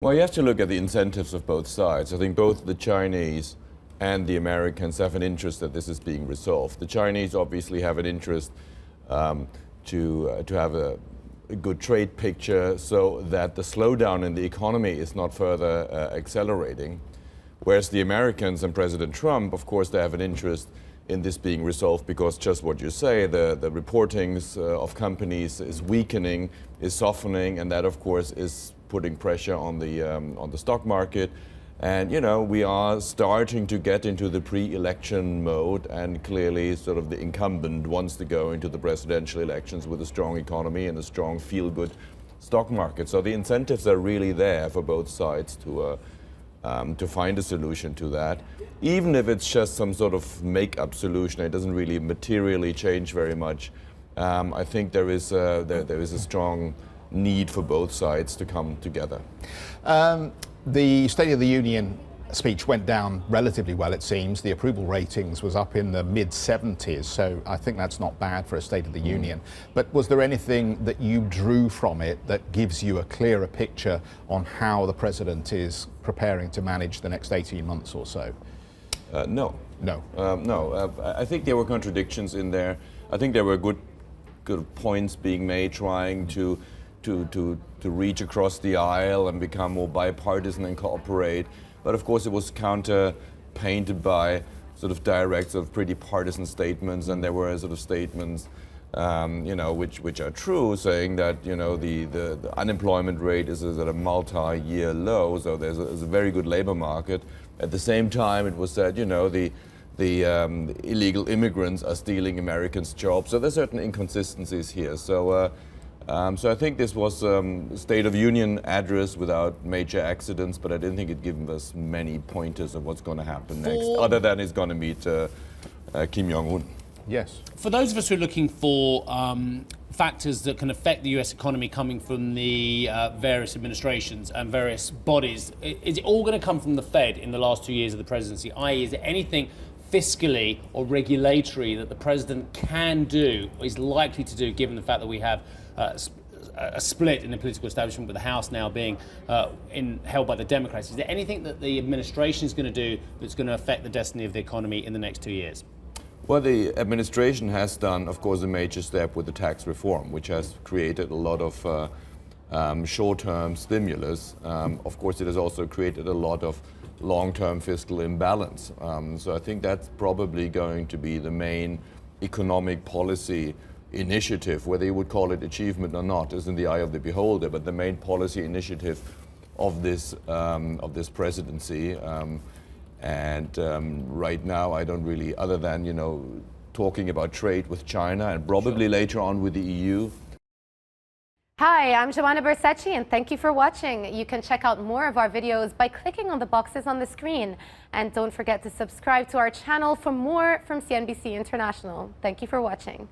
Well, you have to look at the incentives of both sides. I think both the Chinese and the Americans have an interest that this is being resolved. The Chinese obviously have an interest to have a good trade picture so that the slowdown in the economy is not further accelerating. Whereas the Americans and President Trump, of course, they have an interest in this being resolved because just what you say, the reportings of companies is weakening, is softening, and that, of course, is putting pressure on the stock market. And, you know, we are starting to get into the pre-election mode, and clearly sort of the incumbent wants to go into the presidential elections with a strong economy and a strong feel-good stock market. So the incentives are really there for both sides to find a solution to that. Even if it's just some sort of make-up solution, it doesn't really materially change very much. I think there is a strong need for both sides to come together. The State of the Union speech went down relatively well, it seems. The approval ratings was up in the mid-70s, so I think that's not bad for a State of the Union. But was there anything that you drew from it that gives you a clearer picture on how the President is preparing to manage the next 18 months or so? No. No? No. I think there were contradictions in there. I think there were good points being made, trying to reach across the aisle and become more bipartisan and cooperate. But of course it was counter-painted by sort of direct, sort of pretty partisan statements, and there were sort of statements, you know, which are true, saying that, you know, the unemployment rate is at a multi-year low, so there's a very good labor market. At the same time, it was said, you know, the illegal immigrants are stealing Americans' jobs. So there's certain inconsistencies here. So I think this was a State of Union address without major accidents, but I didn't think it gave us many pointers of what's going to happen next, other than he's going to meet Kim Jong-un. Yes. For those of us who are looking for factors that can affect the US economy coming from the various administrations and various bodies, is it all going to come from the Fed in the last 2 years of the presidency? I.e., is there anything fiscally or regulatory that the president can do, or is likely to do, given the fact that we have a split in the political establishment, with the House now being held by the Democrats? Is there anything that the administration is going to do that's going to affect the destiny of the economy in the next 2 years? Well, the administration has done, of course, a major step with the tax reform, which has created a lot of short-term stimulus. Of course, it has also created a lot of long-term fiscal imbalance. So I think that's probably going to be the main economic policy initiative. Whether you would call it achievement or not is in the eye of the beholder, but the main policy initiative of this presidency. Right now, I don't really, other than, you know, talking about trade with China and probably later on with the EU. Hi, I'm Joanna Bersecci, and thank you for watching. You can check out more of our videos by clicking on the boxes on the screen. And don't forget to subscribe to our channel for more from CNBC International. Thank you for watching.